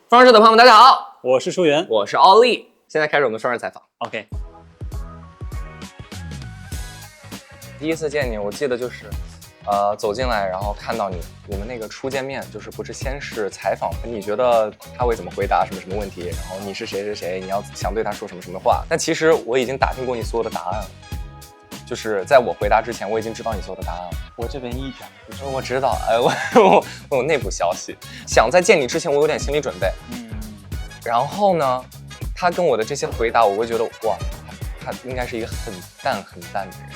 双视的朋友们，大家好，我是舒源，我是奥利。现在开始我们双视采访。OK。第一次见你，我记得就是，走进来，然后看到你，我们那个初见面就是不是先是采访，你觉得他会怎么回答什么问题，然后你是谁谁谁，你要想对他说什么话。但其实我已经打听过你所有的答案了。就是在我回答之前，我已经知道你所有的答案了。我这边一点不知道。我知道，我有内部消息。想在见你之前，我有点心理准备。然后呢，他跟我的这些回答，我会觉得哇，他应该是一个很淡的人。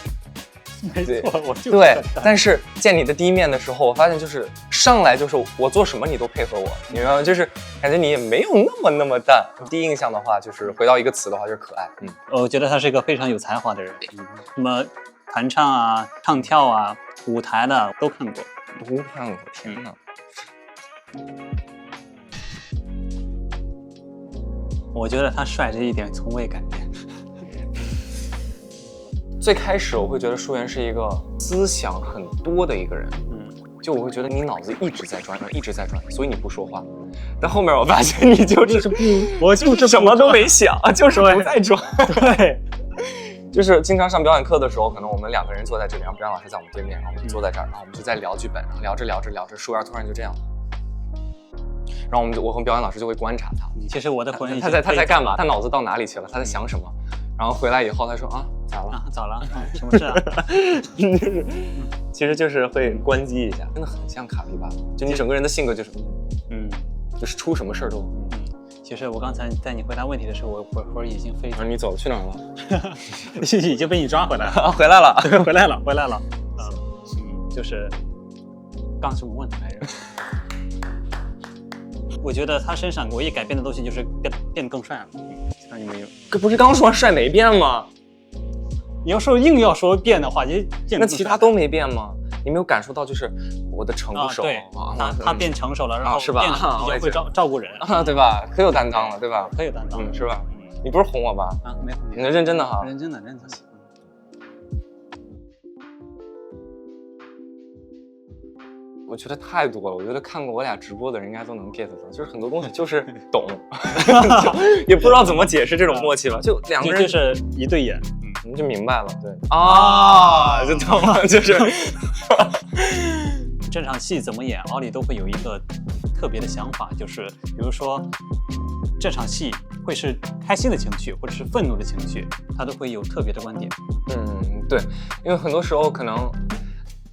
没错，我就对。但是见你的第一面的时候，我发现就是上来就是我做什么你都配合我，你明白吗？就是感觉你也没有那么淡。第一印象的话，就是回到一个词的话，就是可爱。我觉得他是一个非常有才华的人。什么弹唱啊、唱跳啊、舞台的都看过。都看过，天哪！我觉得他帅这一点从未改变。最开始我会觉得舒源是一个思想很多的一个人，就我会觉得你脑子一直在转，所以你不说话。但后面我发现你就是不，我就是什么都没想，就是不在转。对，就是经常上表演课的时候，可能我们两个人坐在这里，然后表演老师在我们对面，然后我们坐在这儿，然后我们就在聊剧本，然后聊着，舒源突然就这样了。然后我和表演老师就会观察他。其实我的魂他在干嘛？他脑子到哪里去了？他在想什么？然后回来以后他说啊，咋了？什么事啊？其实就是会关机一下，真的很像卡皮巴拉。就你整个人的性格就是，就是出什么事儿都。其实我刚才在你回答问题的时候，我魂已经飞走了。你走了去哪儿了？已经被你抓回来了。回来了，回来了。就是刚什么问题来着？我觉得他身上唯一改变的东西就是变得更帅了，其他就没有。这不是刚说帅没变吗？你要说硬要说变的话，那其他都没变吗？你没有感受到就是我的成熟？对，他变成熟了，然后是吧？比较会照顾人，对吧？可有担当了，对吧？可有担当，是吧？你不是哄我吧？没有，你认真的哈？认真的。我觉得太多了，我觉得看过我俩直播的人应该都能 get 到，就是很多东西就是懂，也不知道怎么解释这种默契吧，就两个人就是一对眼，你就明白了，对就懂了，就是这场戏怎么演，奥利都会有一个特别的想法，就是比如说这场戏会是开心的情绪，或者是愤怒的情绪，他都会有特别的观点。对，因为很多时候可能。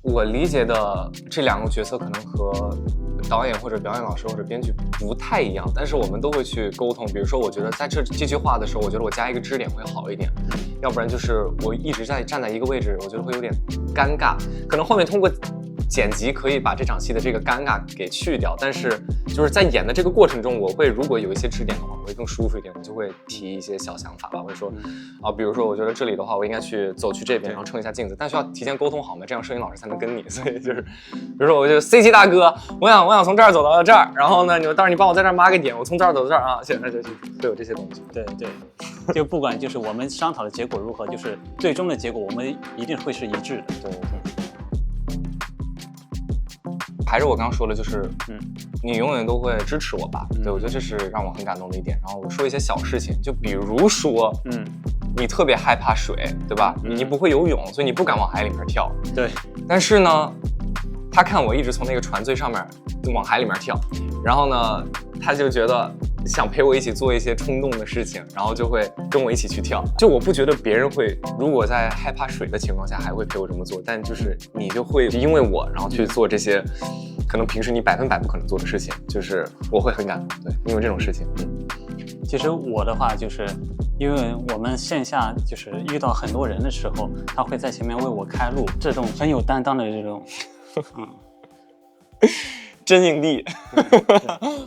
我理解的这两个角色可能和导演或者表演老师或者编剧不太一样，但是我们都会去沟通。比如说，我觉得在这句话的时候，我觉得我加一个支点会好一点，要不然就是我一直站在一个位置，我觉得会有点尴尬。可能后面通过剪辑可以把这场戏的这个尴尬给去掉，但是就是在演的这个过程中，我会如果有一些支点的话，我会更舒服一点，我就会提一些小想法吧，会说比如说我觉得这里的话，我应该走去这边，然后称一下镜子，但需要提前沟通好嘛，这样摄影老师才能跟你。所以就是，比如说我就 C 七大哥，我想从这儿走到这儿，然后呢，到时候你帮我在这儿码个点，我从这儿走到这儿啊，现在就会有这些东西。对，就不管就是我们商讨的结果如何，就是最终的结果我们一定会是一致的。对。还是我刚刚说的，就是你永远都会支持我吧？对，我觉得这是让我很感动的一点。然后我说一些小事情，就比如说，你特别害怕水，对吧？你不会游泳，所以你不敢往海里面跳。对。但是呢，他看我一直从那个船最上面往海里面跳，然后呢，他就觉得想陪我一起做一些冲动的事情，然后就会跟我一起去跳。就我不觉得别人会，如果在害怕水的情况下还会陪我这么做，但就是你就会因为我，然后去做这些可能平时你100%不可能做的事情，就是我会很感动。对，因为这种事情。其实我的话就是因为我们线下就是遇到很多人的时候，他会在前面为我开路，这种很有担当的这种真硬地。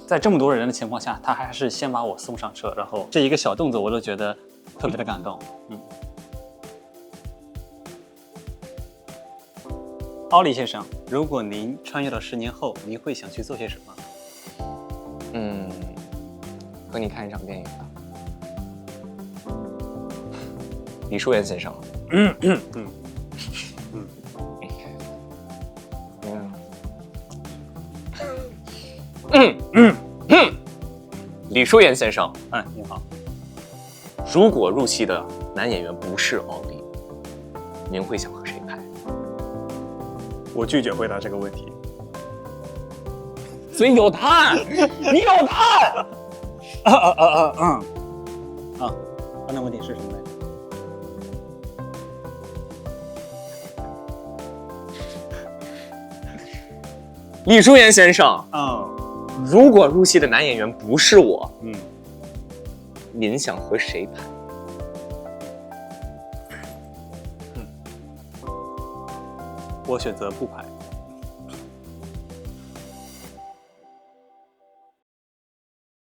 在这么多人的情况下，他还是先把我送上车，然后这一个小动作我都觉得特别的感动。奥利先生，如果您穿越到10年后，您会想去做些什么？和你看一场电影吧。李舒源先生。李淑妍先生，你好。如果入戏的男演员不是奥利，您会想和谁拍？我拒绝回答这个问题。所以有答案，你有答案。那问题是什么来着？李淑妍先生，哦，如果入戏的男演员不是我，嗯，您想和谁拍？我选择不拍。